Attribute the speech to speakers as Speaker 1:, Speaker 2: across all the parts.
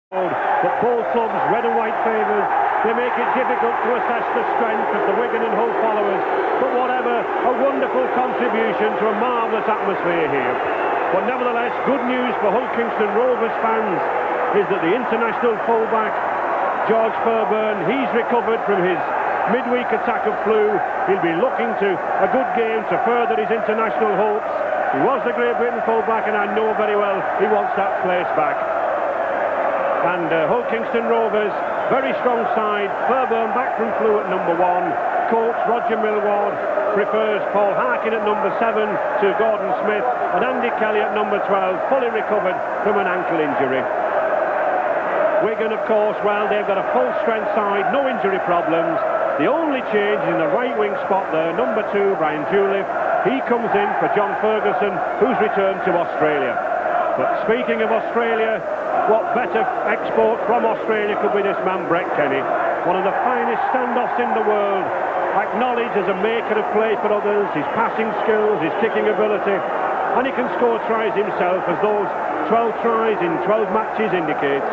Speaker 1: But both clubs, red and white favours, they make it difficult to assess the strength of the Wigan and Hull followers. But whatever, a wonderful contribution to a marvellous atmosphere here. But nevertheless, good news for Hull Kingston Rovers fans is that the international fullback, George Fairbairn, he's recovered from his midweek attack of flu. He'll be looking to a good game to further his international hopes. He was the Great Britain fullback, and I know very well he wants that place back. And Hull Kingston Rovers, very strong side. Fairbairn back from flu at number 1. Coach Roger Millward prefers Paul Harkin at number 7 to Gordon Smith, and Andy Kelly at number 12, fully recovered from an ankle injury. Wigan, of course, well, they've got a full-strength side, no injury problems. The only change is in the right-wing spot there, number 2, Brian Juliff. He comes in for John Ferguson, who's returned to Australia. But speaking of Australia, what better export from Australia could be this man, Brett Kenny. One of the finest standoffs in the world, acknowledged as a maker of play for others, his passing skills, his kicking ability, and he can score tries himself, as those 12 tries in 12 matches indicate.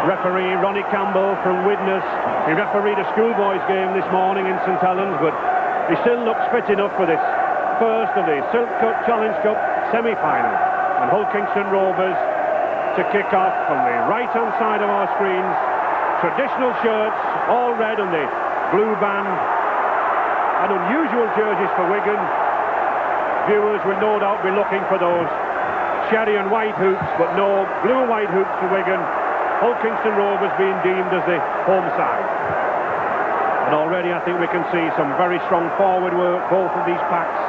Speaker 1: Referee Ronnie Campbell from Widnes. He refereed a schoolboys game this morning in St Helens, but he still looks fit enough for this first of the Silk Cup Challenge Cup semi-final. And Hull Kingston Rovers to kick off from the right-hand side of our screens. Traditional shirts, all red on the blue band, and unusual jerseys for Wigan. Viewers will no doubt be looking for those cherry and white hoops, but no blue and white hoops for Wigan. Hull Kingston Rovers being deemed as the home side. And already I think we can see some very strong forward work, both of these packs.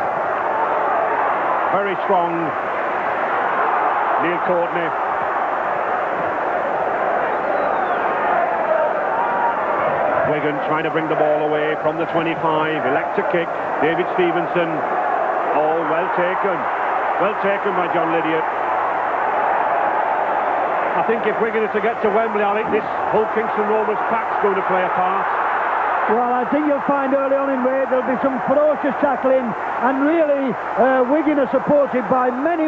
Speaker 1: Very strong. Neil Courtney. Wigan trying to bring the ball away from the 25. Elect to kick. David Stevenson. Oh, well taken. Well taken by John Lydiard. I think if Wigan is to get to Wembley, I think this Hull Kingston Rovers pack's going to play a part.
Speaker 2: Well, I think you'll find early on in Wade there'll be some ferocious tackling, and really Wigan are supported by many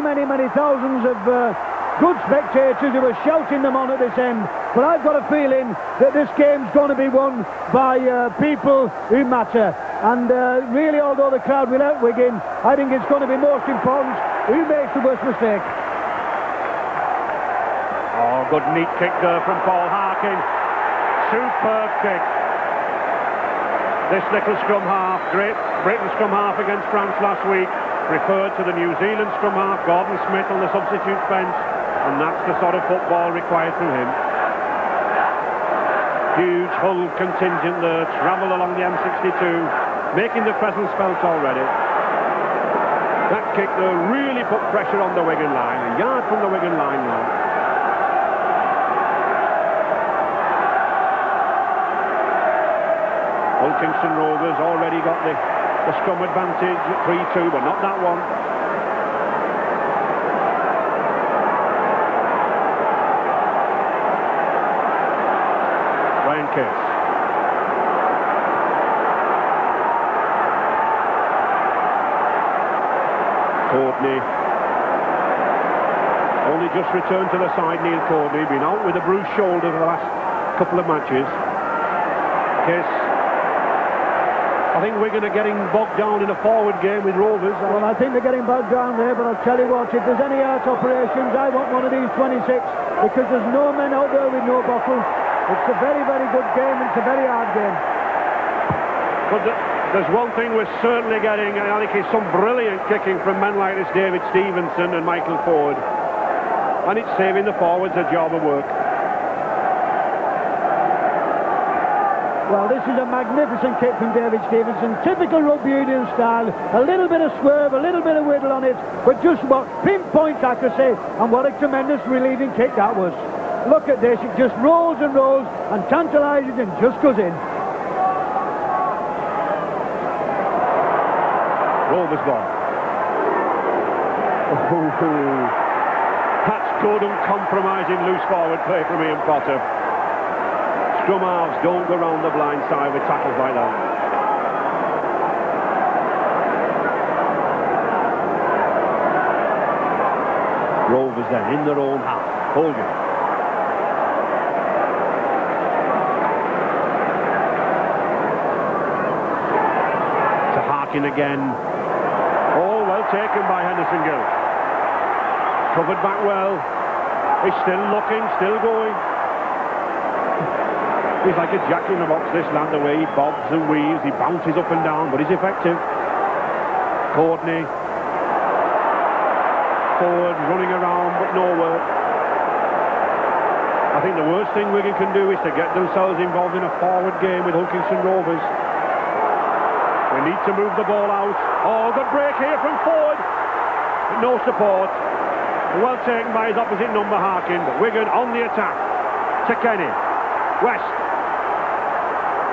Speaker 2: thousands of good spectators who are shouting them on at this end. But I've got a feeling that this game's going to be won by people who matter. And really, although the crowd will help Wigan, I think it's going to be most important who makes the worst mistake.
Speaker 1: Oh, good neat kick there from Paul Harkin. Superb kick. This little scrum half, Great Britain scrum half against France last week, referred to the New Zealand scrum half, Gordon Smith on the substitute bench, and that's the sort of football required from him. Huge Hull contingent there, travel along the M62, making the presence felt already. That kick there really put pressure on the Wigan line, a yard from the Wigan line now. Hull Kingston Rovers already got the scrum advantage at 3-2, but not that one. Brian Case. Courtney. Only just returned to the side, Neil Courtney, been out with a bruised shoulder for the last couple of matches. Case. I think Wigan are getting bogged down in a forward game with Rovers.
Speaker 2: Well, I think they're getting bogged down there, but I'll tell you what, if there's any art operations, I want one of these 26, because there's no men out there with no bottle. It's a very good game, it's a very hard game.
Speaker 1: But there's one thing we're certainly getting, and I think it's some brilliant kicking from men like this David Stevenson and Michael Ford. And it's saving the forwards a job of work.
Speaker 2: Well, this is a magnificent kick from David Stevenson, typical rugby union style, a little bit of swerve, a little bit of wiggle on it, but just what pinpoint accuracy, and what a tremendous relieving kick that was. Look at this, it just rolls and rolls and tantalises and just goes in.
Speaker 1: Rovers ball. Oh, that's good uncompromising loose forward play from Ian Potter. Scrum halves don't go round the blind side with tackles like that. Rovers then in their own half. Hogan. To Harkin again. Oh, well taken by Henderson Gill. Covered back well. He's still looking, still going. He's like a jack in the box, this lad, the way he bobs and weaves, he bounces up and down, but he's effective. Courtney. Forward, running around, but nowhere. I think the worst thing Wigan can do is to get themselves involved in a forward game with Hunkingston Rovers. We need to move the ball out. Oh, good break here from forward. But no support. Well taken by his opposite number, Harkin. But Wigan on the attack. To Kenny. West.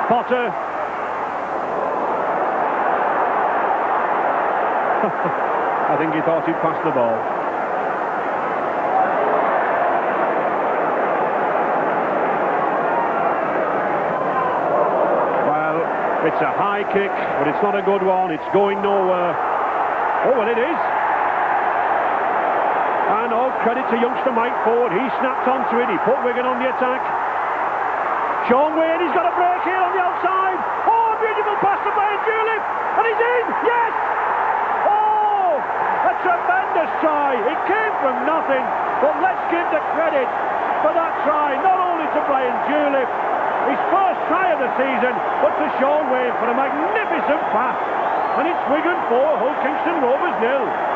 Speaker 1: Potter. I think he thought he'd passed the ball. Well, it's a high kick, but it's not a good one. It's going nowhere. Oh, well, it is. And all credit to youngster Mike Ford. He snapped onto it. He put Wigan on the attack. Sean Wayne, he's got a break here on the outside. Oh, beautiful pass to Brian Julep. And he's in. Yes. Oh, a tremendous try. It came from nothing. But let's give the credit for that try, not only to Brian Julep, his first try of the season, but to Sean Wayne for a magnificent pass. And it's Wigan 4, Hull Kingston Rovers 0.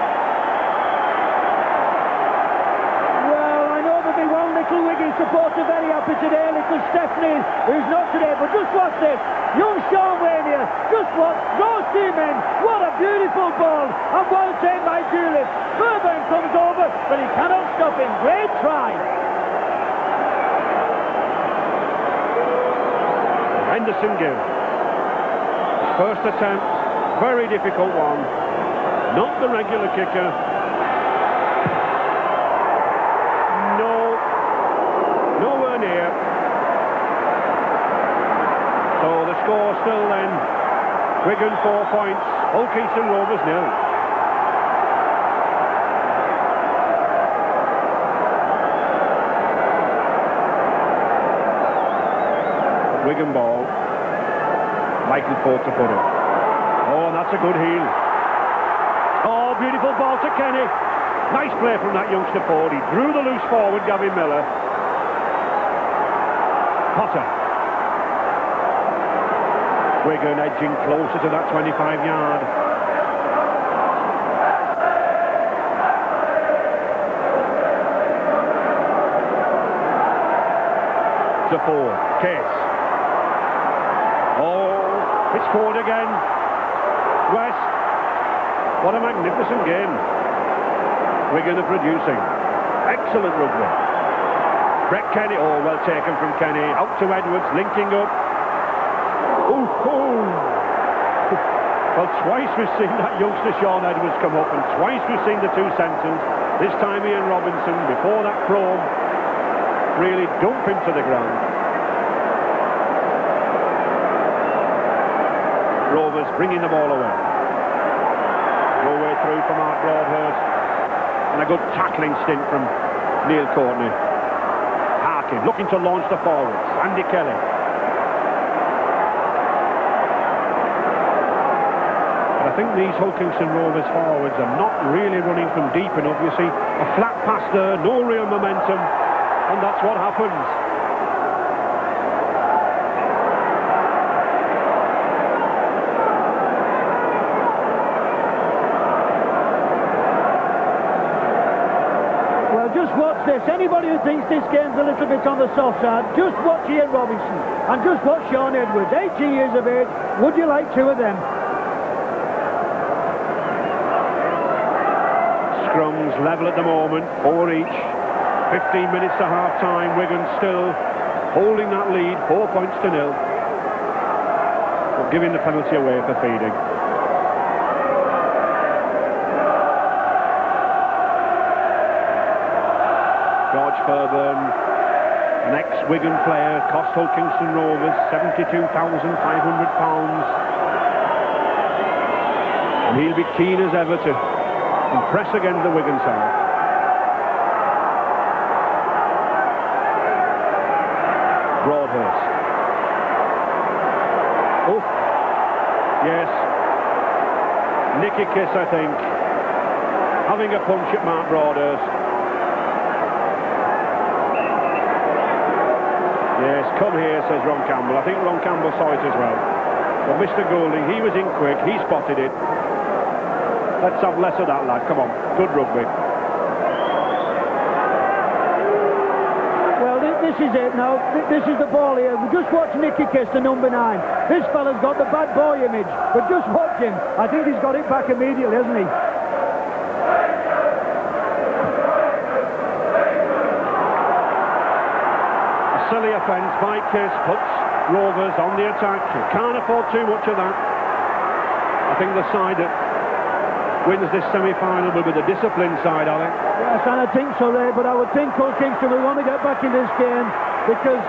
Speaker 2: Little Wigan supporter very happy today, little Stephanie, who's not today, but just watch this. Young Sean Wayne here, just watch, those two men, what a beautiful ball, and well taken by Julep. Burburn comes over, but he cannot stop him. Great try.
Speaker 1: Henderson Gill. His first attempt, very difficult one. Not the regular kicker. Near. So the score still then Wigan 4 points, Hull Kingston Rovers 0. Wigan ball. Michael Ford to put it. Oh, and that's a good heel. Oh, beautiful ball to Kenny. Nice play from that youngster Ford. He drew the loose forward, Gavin Miller. Potter. Wigan edging closer to that 25-yard. To Ford. Case. Oh, it's Ford again. West. What a magnificent game. Wigan are producing. Excellent rugby. Brett Kenny, oh, well taken from Kenny. Out to Edwards, linking up. Ooh, ooh. Well, twice we've seen that youngster Sean Edwards come up, and twice we've seen the two centres. This time Ian Robinson, before that probe, really dump him to the ground. Rovers bringing the ball away. No way through from Mark Broadhurst. And a good tackling stint from Neil Courtney. Looking to launch the forwards. Andy Kelly. But I think these Hull Kingston Rovers forwards are not really running from deep enough. You see, a flat pass there, no real momentum, and that's what happens.
Speaker 2: Just watch this. Anybody who thinks this game's a little bit on the soft side, just watch Ian Robinson and just watch Sean Edwards. 18 years of age. Would you like two of them?
Speaker 1: Scrums level at the moment, 4 each. 15 minutes to half-time. Wigan still holding that lead, 4 points to 0. But giving the penalty away for feeding. Further, an ex-Wigan player, cost Hull Kingston Rovers £72,500, and he'll be keen as ever to impress against the Wigan side. Broadhurst. Oh, yes. Nicky Kiss, I think, having a punch at Mark Broadhurst. Yes, come here, says Ron Campbell. I think Ron Campbell saw it as well. But Mr. Goulding, he was in quick, he spotted it. Let's have less of that, lad. Come on, good rugby.
Speaker 2: Well, this is it now. This is the ball here. Just watch Nicky Kiss, the number 9. This fella's got the bad boy image, but just watch him. I think he's got it back immediately, hasn't he?
Speaker 1: A silly offence by Kiss puts Rovers on the attack. You can't afford too much of that. I think the side that wins this semi-final will be the disciplined side, I think.
Speaker 2: Yes, and I think so, Ray, but I would think Hull Kingston will want to get back in this game because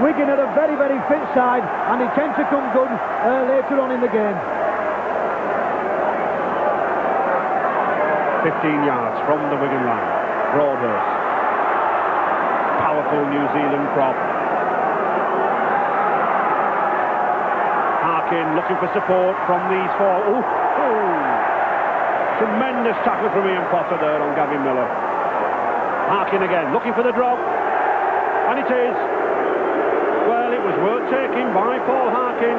Speaker 2: Wigan are a very, very fit side and they tend to come good later on in the game.
Speaker 1: 15 yards from the Wigan line. Broadhurst. Powerful New Zealand prop. Harkin looking for support from these four. Ooh. Tremendous tackle from Ian Potter there on Gavin Miller. Harkin again, looking for the drop. And it is. Well, it was worth taking by Paul Harkin.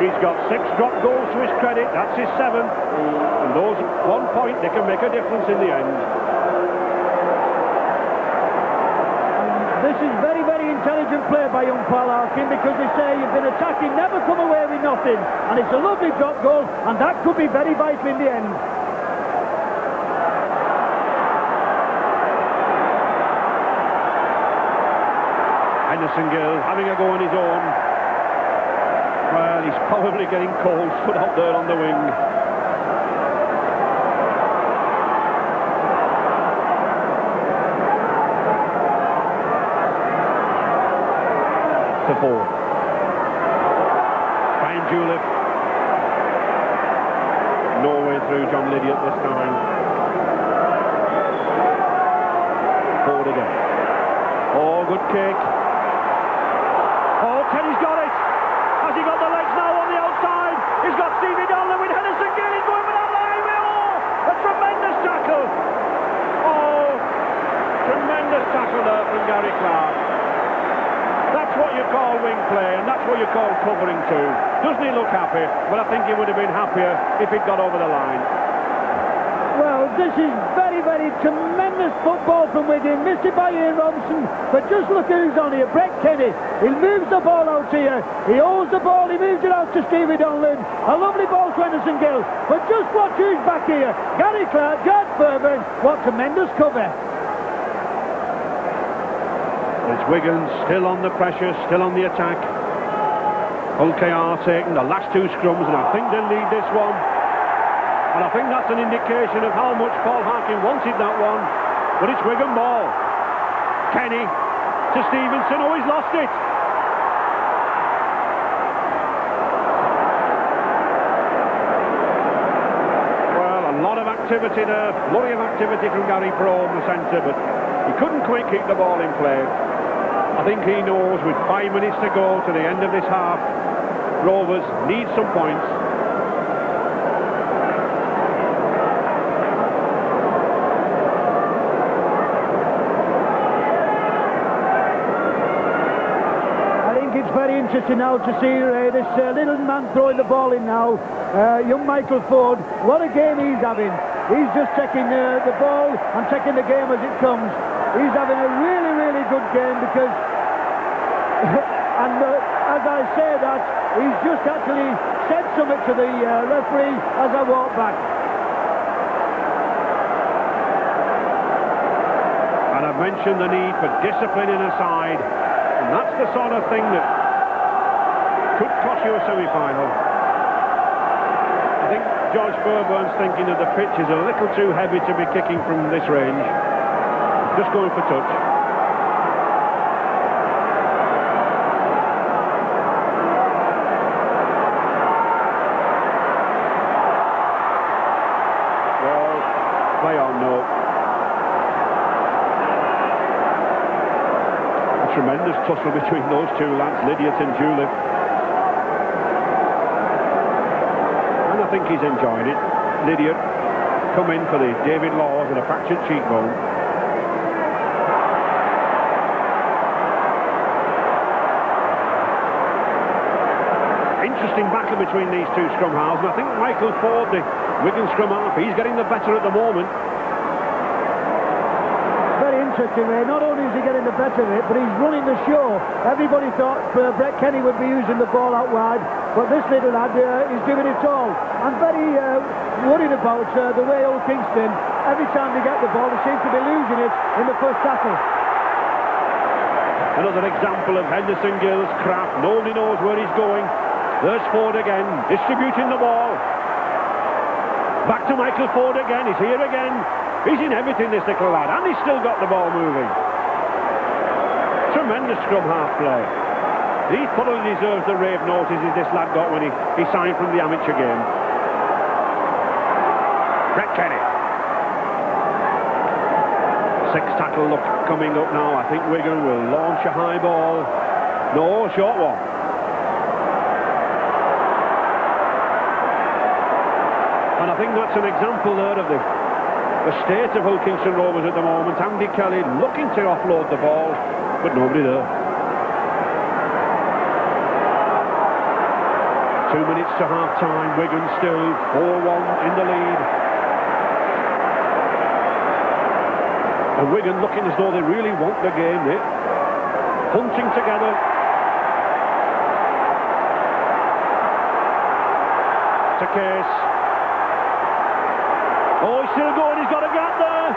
Speaker 1: He's got 6 drop goals to his credit. That's his 7th. And those 1 point, they can make a difference in the end.
Speaker 2: This is very, very intelligent play by young Paul Harkin because they say you've been attacking, never come away with nothing. And it's a lovely drop goal, and that could be very vital in the end.
Speaker 1: Henderson Gill having a go on his own. Well, he's probably getting cold, stood out there on the wing. To 4. Brian Julep. No way through John Lydiate this time. Forward again. Oh, good kick. Oh, Kenny's got it. Has he got the legs now on the outside? He's got Stevie Donlan with Henderson Gill. He's going for that line. Oh, a tremendous tackle. Oh, tremendous tackle there from Gary Clark. That's what you call wing play, and that's what you call covering too. Doesn't he look happy? But I think he would have been happier if he'd got over the line.
Speaker 2: Well, this is very, very tremendous football from Wigan, missed it by Ian Robinson, but just look who's on here, Brett Kenny. He moves the ball out here, he holds the ball, he moves it out to Stevie Donlan. A lovely ball to Henderson Gill, but just watch who's back here. Gary Clark, George Fairbairn, what tremendous cover.
Speaker 1: It's Wigan still on the pressure, still on the attack. Hull KR taking the last 2 scrums, and I think they'll lead this one. And I think that's an indication of how much Paul Harkin wanted that one. But it's Wigan ball. Kenny to Stevenson. Oh, he's lost it. Well, a lot of activity there. Flurry of activity from Gary Pro in the centre, but he couldn't quite keep the ball in play. I think he knows with 5 minutes to go to the end of this half, Rovers need some points.
Speaker 2: Very interesting now to see this little man throwing the ball in now, young Michael Ford. What a game he's having. He's just taking the ball and taking the game as it comes. He's having a really, really good game because and as I say that, he's just actually said something to the referee as I walk back.
Speaker 1: And I've mentioned the need for discipline in a side, and that's the sort of thing that could cost you a semi-final. I think George Fairbairn's thinking that the pitch is a little too heavy to be kicking from this range. Just going for touch. Well, play on, no. Tremendous tussle between those two lads, Lydiate and Julep. And I think he's enjoying it. Lydiate come in for the David Laws and a fractured cheekbone. Interesting battle between these two scrum halves, and I think Michael Ford, the Wigan scrum half, he's getting the better at the moment.
Speaker 2: Very interesting, Ray. Not only is he getting the better of it, but he's running the show. Everybody thought Brett Kenny would be using the ball out wide, but this little lad is doing it all. I'm very worried about the way Old Kingston, every time they get the ball, they seem to be losing it in the first tackle.
Speaker 1: Another example of Henderson Gill's craft. Nobody knows where he's going. There's Ford again, distributing the ball. Back to Michael Ford again, he's here again. He's in everything, this little lad, and he's still got the ball moving. Tremendous scrum half play. He thoroughly deserves the rave notices this lad got when he signed from the amateur game. Brett Kenny. Sixth tackle look coming up now. I think Wigan will launch a high ball. No, short one. And I think that's an example there of the state of Hull Kingston Rovers at the moment. Andy Kelly looking to offload the ball, but nobody there. 2 minutes to half-time. Wigan still 4-1 in the lead. And Wigan looking as though they really want the game. They're hunting together. To Case. Oh, he's still going, he's got a gap there.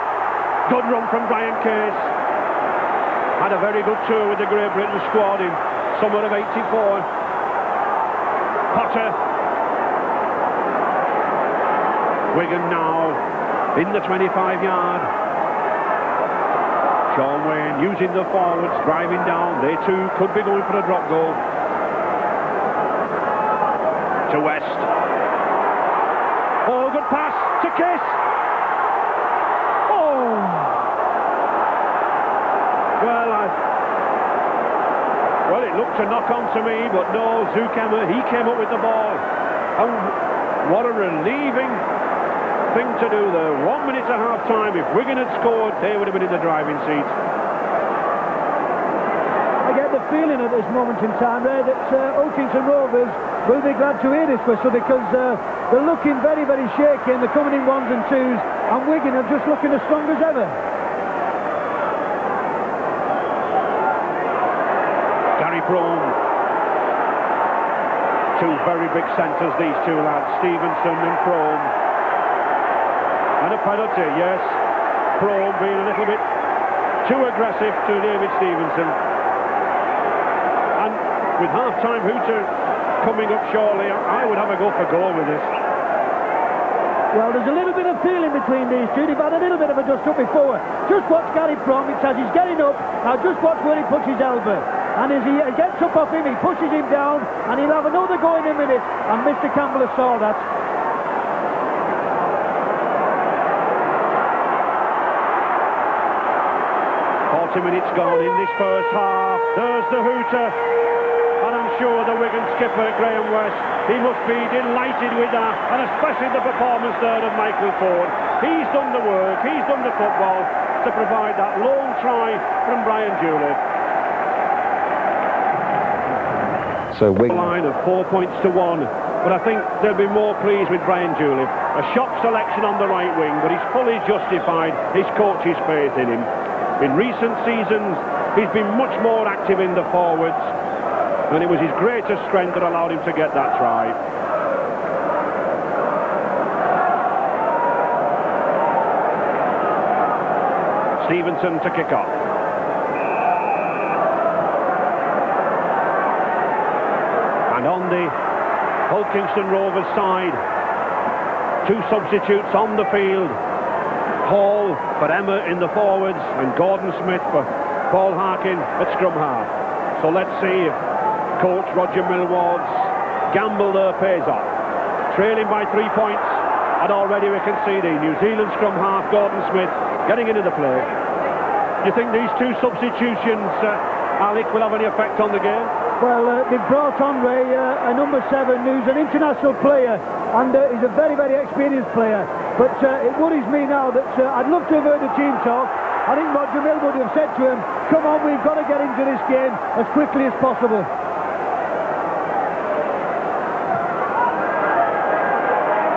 Speaker 1: Good run from Brian Case. Had a very good tour with the Great Britain squad in summer of '84. Potter. Wigan now in the 25-yard. Sean Wayne using the forwards, driving down. They too could be going for a drop goal. To West. Oh, good pass to Kiss. Oh. Well, it looked a knock on to me, but no, Zuckerman, he came up with the ball. And what a relieving thing to do there. 1 minute to half time. If Wigan had scored, they would have been in the driving seat.
Speaker 2: I get the feeling at this moment in time, Ray, that Old Kingston Rovers will be glad to hear this whistle, because they're looking very, very shaky, and they're coming in ones and twos, and Wigan are just looking as strong as ever.
Speaker 1: Gary Prone. Two very big centres, these two lads, Stevenson and Prone. And a penalty, yes. Prone being a little bit too aggressive to David Stevenson. And with half-time hooter coming up shortly, I would have a go for goal with this.
Speaker 2: Well, there's a little bit of feeling between these two. They've had a little bit of a dust-up before. Just watch Gary Prone, it says he's getting up. Now just watch where he puts his elbow. And as he gets up off him, he pushes him down, and he'll have another go in a minute. And Mr. Campbell has saw that.
Speaker 1: 40 minutes gone in this first half. There's the hooter. And I'm sure the Wigan skipper, Graham West, he must be delighted with that, and especially the performance there of Michael Ford. He's done the work, he's done the football to provide that lone try from Brian Julep.
Speaker 3: So Wigan
Speaker 1: Line of 4 points to 1, but I think they'll be more pleased with Brian Julep. A shock selection on the right wing, but he's fully justified his coach's faith in him. In recent seasons, he's been much more active in the forwards, and it was his greatest strength that allowed him to get that try. Stevenson to kick off. And on the Hull Kingston Rovers side, two substitutes on the field. Hall for Emma in the forwards, and Gordon Smith for Paul Harkin at scrum half. So let's see if coach Roger Millward's gamble there pays off. Trailing by 3 points, and already we can see the New Zealand scrum half, Gordon Smith, getting into the play. You think these two substitutions Alec, will have any effect on the game?
Speaker 2: Well, they've brought on Ray, a number 7, who's an international player, and he's a very, very experienced player. But it worries me now that I'd love to have heard the team talk. I think Roger Mill would have said to him, come on, we've got to get into this game as quickly as possible.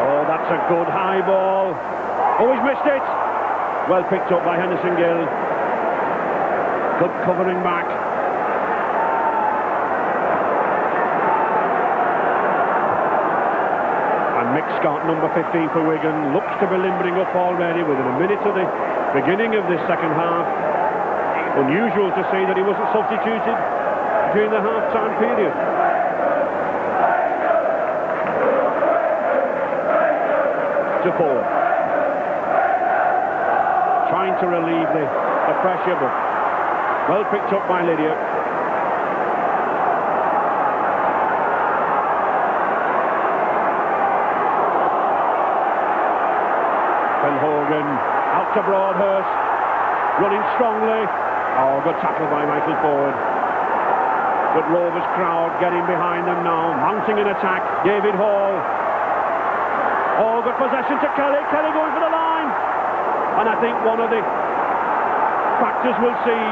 Speaker 1: Oh, that's a good high ball. Oh, he's missed it. Well picked up by Henderson Gill. Good covering back. Mick Scott, number 15 for Wigan, looks to be limbering up already within a minute of the beginning of this second half. Unusual to see that he wasn't substituted during the half-time period. Defoe. Trying to relieve the pressure, but well picked up by Lydia. Hogan out to Broadhurst, running strongly. Oh, good tackle by Michael Ford. But Rovers crowd getting behind them now, mounting an attack. David Hall. Oh, good possession to Kelly. Kelly going for the line. And I think one of the factors we'll see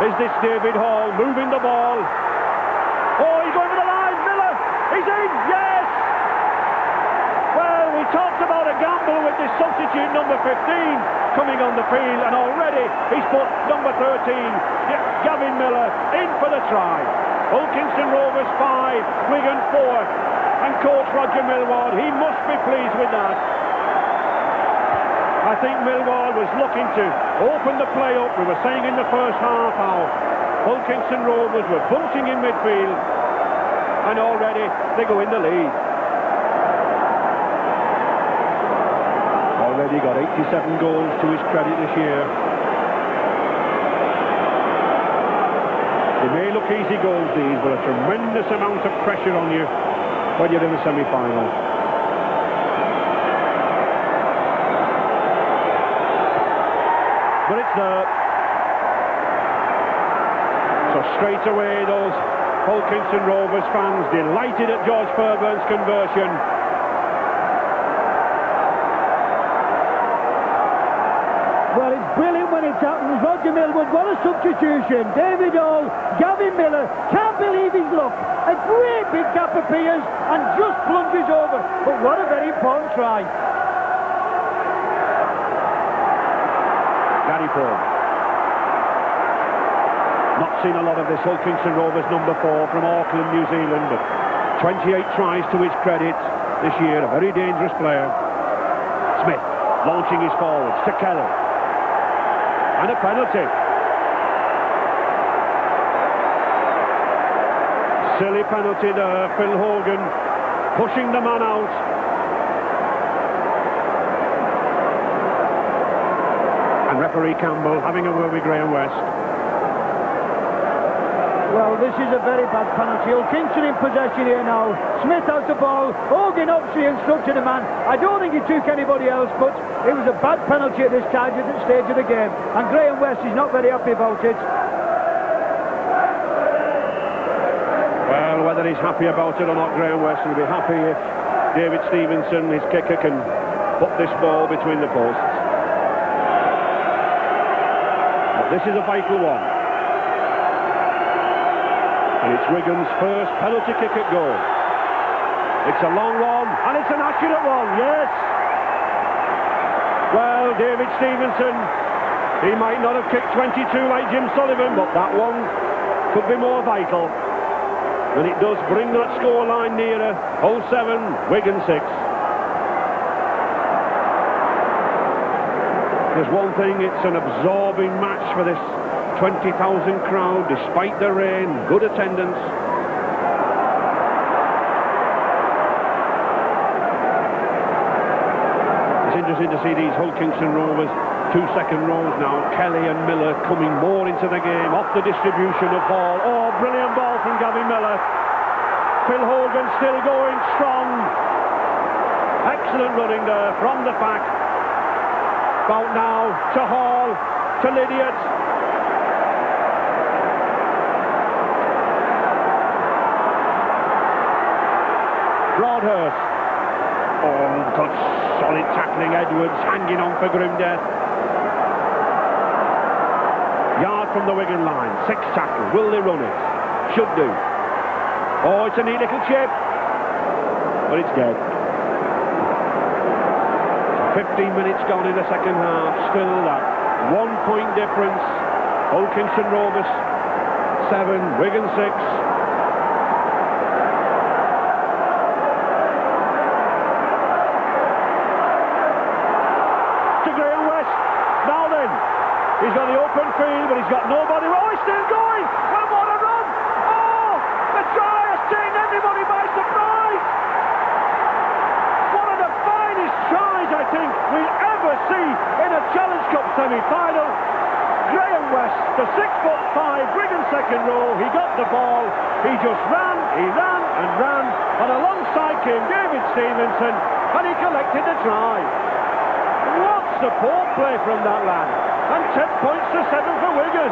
Speaker 1: is this David Hall moving the ball. Oh, he's going for the line. Miller, he's in. Yes. Well, we talked about a gamble with this substitute number 15 coming on the field, and already he's put number 13, Gavin Miller, in for the try. Hull Kingston Rovers 5, Wigan 4, and coach Roger Millward, he must be pleased with that. I think Millward was looking to open the play up. We were saying in the first half how Hull Kingston Rovers were bunting in midfield, and already they go in the lead. Already got 87 goals to his credit this year. They may look easy goals, these, but a tremendous amount of pressure on you when you're in the semi-final. But it's there. So straight away, those Hull Kingston Rovers fans delighted at George Fairburn's conversion.
Speaker 2: Well, it's brilliant when it happens. Roger Millward, what a substitution. David Hall, Gavin Miller, can't believe his luck. A great big gap appears and just plunges over. But what a very important try.
Speaker 1: Gary Ford. Not seen a lot of this Hull Kingston Rovers number 4 from Auckland, New Zealand, but 28 tries to his credit this year. A very dangerous player. Smith launching his forwards to Kelly. And a penalty. Silly penalty there. Phil Hogan pushing the man out. And referee Campbell having a word with Graham West.
Speaker 2: Well, this is a very bad penalty. Hull Kingston in possession here now. Smith has the ball. Hogan obviously instructed the man. I don't think he took anybody else, but it was a bad penalty at this time, at this stage of the game. And Graham West is not very happy about it.
Speaker 1: Well, whether he's happy about it or not, Graham West will be happy if David Stevenson, his kicker, can put this ball between the posts. But this is a vital one. And it's Wigan's first penalty kick at goal. It's a long one, and it's an accurate one, yes! Well, David Stevenson, he might not have kicked 22 like Jim Sullivan, but that one could be more vital. And it does bring that scoreline nearer. Hull 7, Wigan 6. There's one thing, it's an absorbing match for this 20,000 crowd, despite the rain, good attendance. It's interesting to see these Hull Kingston Rovers, 2 second rows now. Kelly and Miller coming more into the game, off the distribution of ball. Oh, brilliant ball from Gavin Miller. Phil Hogan still going strong. Excellent running there from the pack. About now to Hall, to Lydiard. Broadhurst. Oh, good solid tackling. Edwards hanging on for grim death. Yard from the Wigan line. 6 tackle. Will they run it? Should do. Oh, it's a neat little chip. But it's dead. 15 minutes gone in the second half. Still that 1 point difference. Hulkinson Rovers 7, Wigan 6. He's got the open field, but he's got nobody. Oh, he's still going! Well, what a run! Oh, the try has taken everybody by surprise! One of the finest tries, I think, we'll ever see in a Challenge Cup semi-final. Graham West, the 6'5", Wigan second row, he got the ball, he just ran, and alongside came David Stevenson, and he collected the try. What support play from that lad! And 10 points to 7 for Wigan.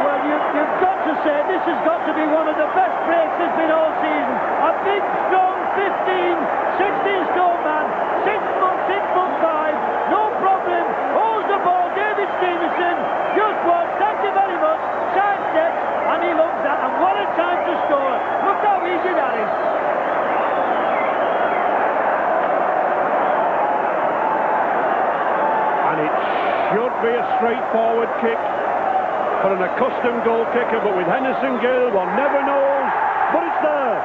Speaker 2: Well, you've got to say this has got to be one of the best breaks there's been all season. A big, strong 15, 16-stone man, 6'5", no problem, holds the ball, David Stevenson, just walks, thank you very much, side steps, and he loves that, and what a time to score. Look how easy that is.
Speaker 1: Should be a straightforward kick for an accustomed goal kicker, but with Henderson Gill, one never knows, but it's there.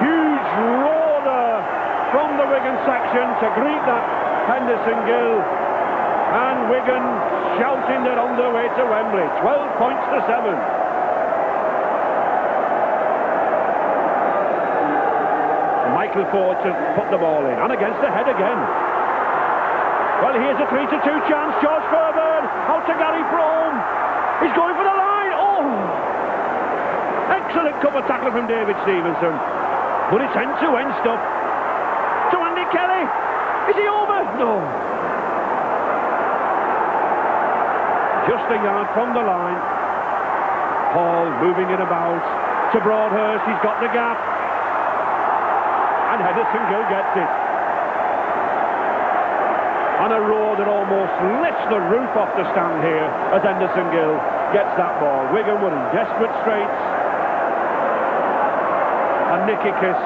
Speaker 1: Huge roar there from the Wigan section to greet that Henderson Gill, and Wigan shouting that on their way to Wembley. 12 points to 7. Michael Ford to put the ball in, and against the head again. Well, here's a 3-2 chance. George Fairbairn out to Gary Frome. He's going for the line. Oh! Excellent cover tackle from David Stevenson. But it's end-to-end stuff. To Andy Kelly. Is he over? No. Just a yard from the line. Hall moving it about. To Broadhurst. He's got the gap. And Henderson Gill gets it. And a roar that almost lifts the roof off the stand here as Henderson Gill gets that ball. Wigan were in desperate straits. And Nicky Kiss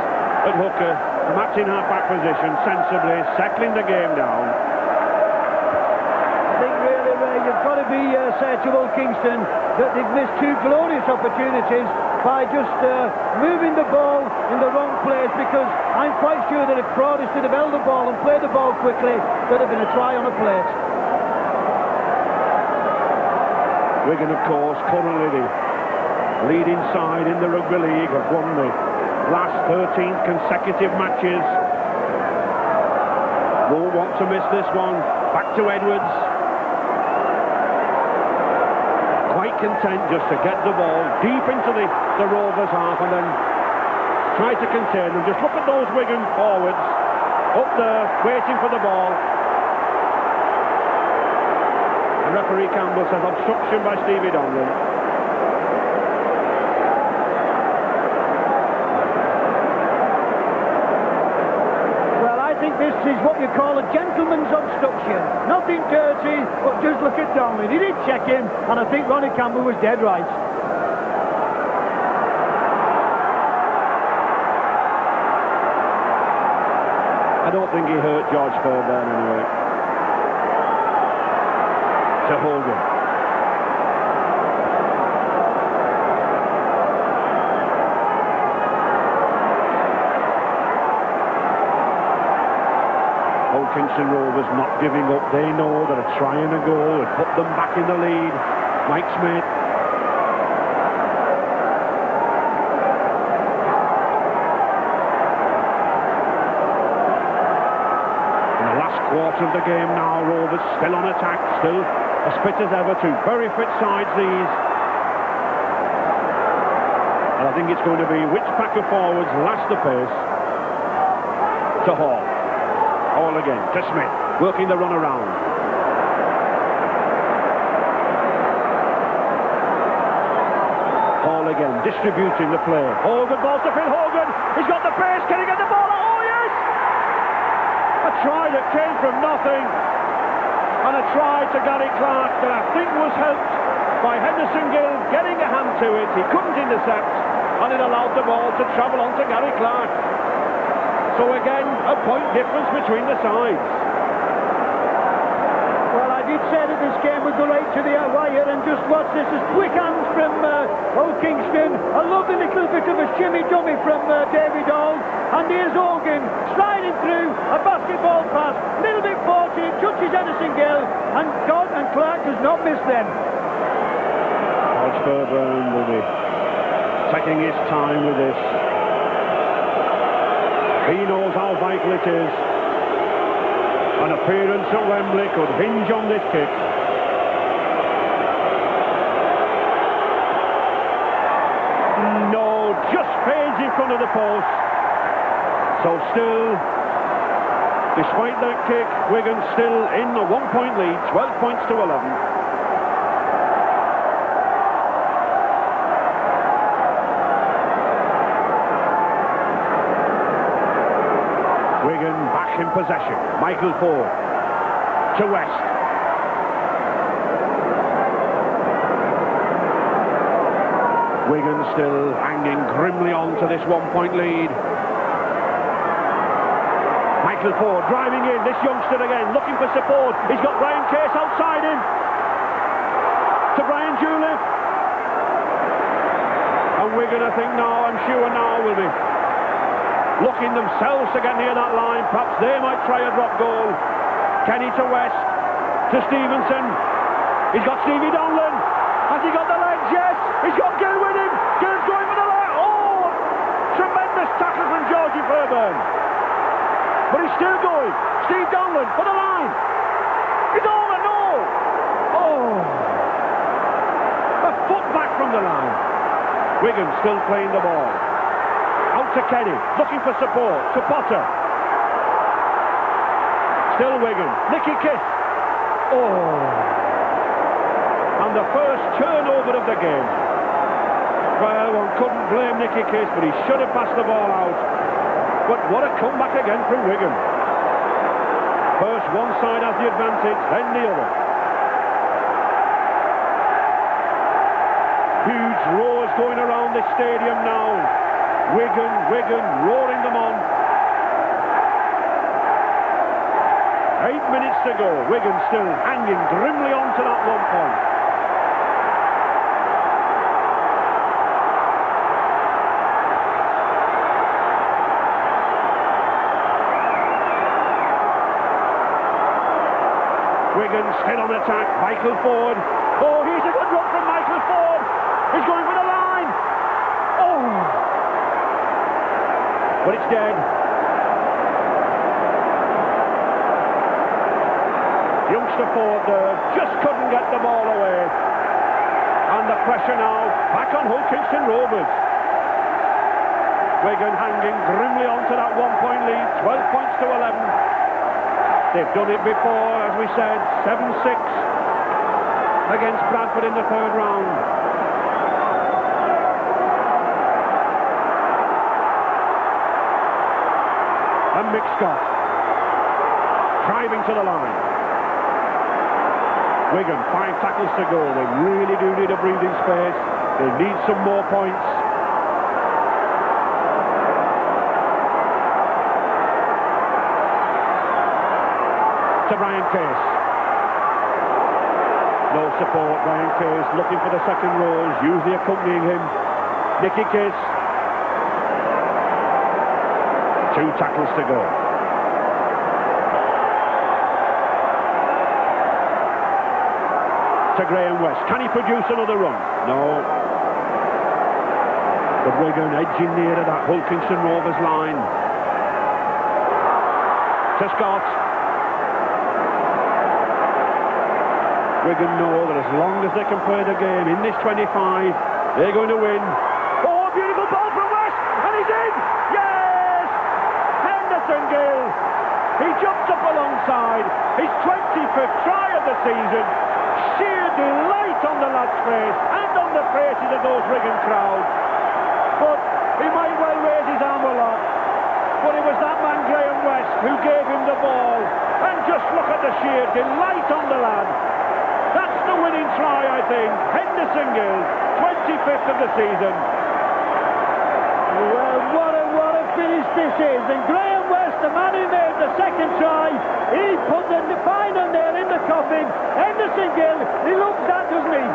Speaker 1: at hooker, match in half-back position, sensibly settling the game down.
Speaker 2: I think really, Ray, you've got to be say to Will Kingston that they've missed 2 glorious opportunities by just moving the ball in the wrong place, because I'm quite sure that if Broadhurst had held the ball and played the ball quickly, there'd have been a try on a plate.
Speaker 1: Wigan, of course, currently the leading side in the Rugby League, have won the last 13 consecutive matches. Won't want to miss this one. Back to Edwards. Quite content just to get the ball deep into the Rovers half and then try to contain them. Just look at those Wigan forwards up there waiting for the ball. And referee Campbell says obstruction by Stevie Donlan.
Speaker 2: Well, I think this is what you call a gentleman's obstruction. Nothing dirty, but just look at Donlan. He did check him, and I think Ronnie Campbell was dead right.
Speaker 1: I don't think he hurt George Fairbairn anyway. To Hogan. Hulkinson Rovers not giving up. They know that a try and a goal would put them back in the lead. Mike Smith. Quarter of the game now, Rovers still on attack, still as fit as ever, 2 very fit sides these. And I think it's going to be which pack of forwards last the pace. To Hall. Hall again, to Smith, working the run around. ball again, distributing the play. Hogan, ball to Phil Hogan. He's got the pace. Can he get the ball? Oh, yes! A try that came from nothing. And a try to Gary Clark that I think was helped by Henderson Gill getting a hand to it. He couldn't intercept, and it allowed the ball to travel on to Gary Clark. So again, a point difference between the sides.
Speaker 2: Well, I did say that this game would go right to the wire, and just watch this. As quick hands from Hull Kingston. A lovely little bit of a shimmy dummy from David Hall. And here's Hogan sliding through a basketball pass. Little bit fortunate, touches Henderson Gill, and God and Clark does not miss them.
Speaker 1: Hodge Fairbairn will be taking his time with this. He knows how vital it is. An appearance at Wembley could hinge on this kick. No, just fades in front of the post. So still, despite that kick, Wigan still in a 1-point lead, 12 points to 11. Wigan back in possession. Michael Ford to West. Wigan still hanging grimly on to this 1-point lead. Michael Ford driving in, this youngster again, looking for support. He's got Brian Case outside him. To Brian Juliff. And Wigan, I think now, I'm sure now, will be looking themselves to get near that line. Perhaps they might try a drop goal. Kenny to West, to Stevenson. He's got Stevie Donlan. Has he got the legs? Yes. He's got Gill with him. Gill's going for the line. Oh! Tremendous tackle from Georgie Fairbairn. But he's still going. Steve Donlan for the line. He's over. No! Oh! A foot back from the line. Wigan still playing the ball. Out to Kenny, looking for support, to Potter. Still Wigan, Nicky Kiss. Oh! And the first turnover of the game. Well, one couldn't blame Nicky Kiss, but he should have passed the ball out. But what a comeback again from Wigan. First one side has the advantage, then the other. Huge roars going around this stadium now. Wigan, roaring them on. 8 minutes to go. Wigan still hanging grimly on to that 1 point. Wigan still on attack. Michael Ford. Oh, here's a good run from Michael Ford. He's going for the line. Oh! But it's dead. Youngster Ford there just couldn't get the ball away. And the pressure now back on Hull Kingston Rovers. Wigan hanging grimly on to that 1-point lead, 12 points to 11. They've done it before, as we said, 7-6 against Bradford in the third round. And Mick Scott driving to the line. Wigan, 5 tackles to go. They really do need a breathing space. They need some more points. To Brian Case. No support. Brian Case looking for the second rows, usually accompanying him. Nicky Case. 2 tackles to go. To Graham West. Can he produce another run? No. But Wigan edging near to that Hull Kingston Rovers line. To Scott. Wigan know that as long as they can play the game in this 25, they're going to win. Oh, beautiful ball from West, and he's in! Yes! Henderson Gill. He jumps up alongside his 25th try of the season. Sheer delight on the lad's face and on the faces of those Wigan crowd. But he might well raise his arm aloft. But it was that man Graham West who gave him the ball. And just look at the sheer delight on the lad. That's the winning try, I think. Henderson Gill, 25th of the season.
Speaker 2: Well, what a finish this is. And Graham West, the man who made the second try, he put the final nail in the coffin. Henderson Gill, he loves that, doesn't he?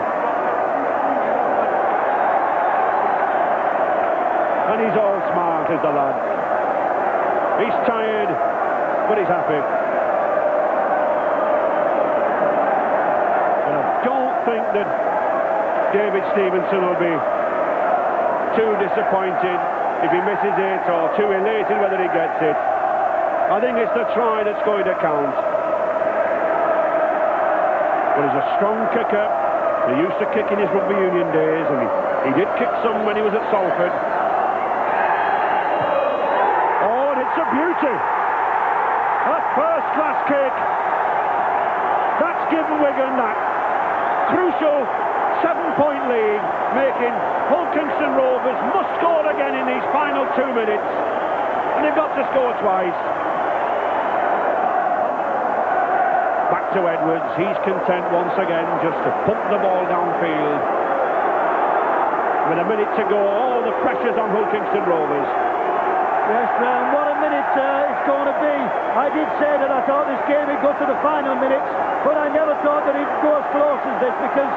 Speaker 1: And he's all smart, is the lad. He's tired, but he's happy. And I don't think that David Stevenson will be too disappointed if he misses it, or too elated whether he gets it. I think it's the try that's going to count. But he's a strong kicker. He used to kick in his rugby union days, and he did kick some when he was at Salford. Oh, and it's a beauty. A first-class kick. That's given Wigan that crucial 7-point lead, making Hull Kingston Rovers must score again in these final 2 minutes, and they've got to score twice. Back to Edwards. He's content once again just to pump the ball downfield. With a minute to go, all the pressure's on Hull Kingston Rovers.
Speaker 2: Yes, Graham, what a minute it's going to be. I did say that I thought this game would go to the final minutes, but I never thought that it'd go as close as this, because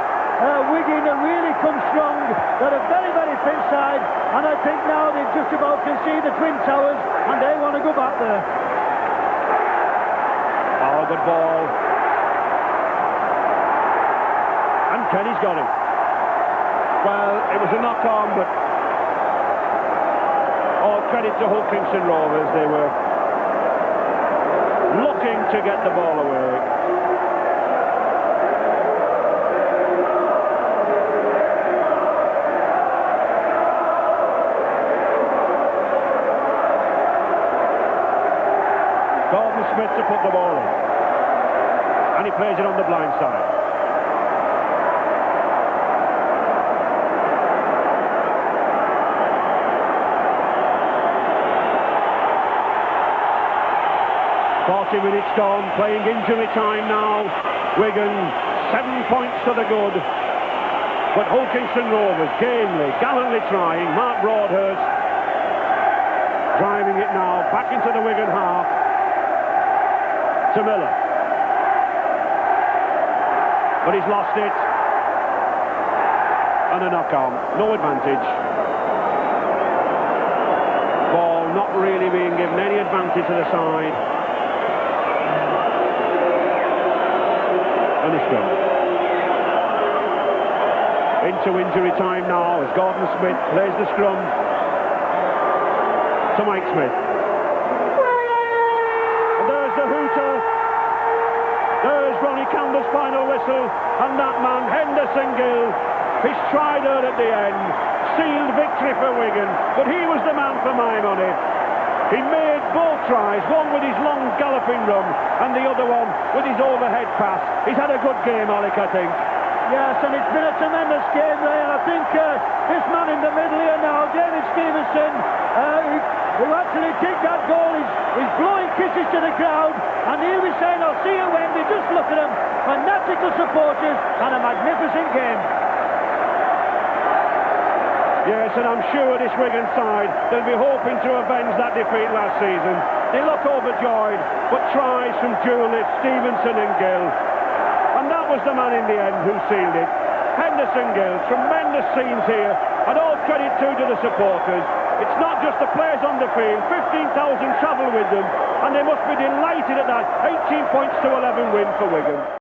Speaker 2: Wigan have really come strong. They're a very, very fit side, and I think now they've just about conceded the Twin Towers, and they want to go back there.
Speaker 1: Oh, good ball. And Kenny's got him. Well, it was a knock-on, but all credit to Hull Kingston Rovers. They were looking to get the ball away. Smith to put the ball in, and he plays it on the blind side. Minutes gone, playing injury time now. Wigan 7 points to the good, but Hull Kingston Rovers gamely, gallantly trying. Mark Broadhurst driving it now back into the Wigan half. To Miller, but he's lost it, and a knock-on, no advantage. Ball not really being given any advantage to the side, and it's gone. Into injury time now as Gordon Smith plays the scrum to Mike Smith. There's Ronnie Campbell's final whistle, and that man, Henderson Gill, his stride at the end, sealed victory for Wigan, but he was the man for my money. He made both tries, one with his long galloping run, and the other one with his overhead pass. He's had a good game, Alec, I think.
Speaker 2: Yes, and it's been a tremendous game, Ray, and I think this man in the middle here now, David Stevenson, who actually kicked that goal, is blowing kisses to the crowd, and he'll be saying, I'll see you Wendy. Just look at them, fanatical supporters, and a magnificent game.
Speaker 1: Yes, and I'm sure this Wigan side, they'll be hoping to avenge that defeat last season. They look overjoyed, but tries from Julius, Stevenson and Gill. And that was the man in the end who sealed it. Henderson Gill, tremendous scenes here, and all credit to the supporters. It's not just the players on the field, 15,000 travel with them, and they must be delighted at that 18 points to 11 win for Wigan.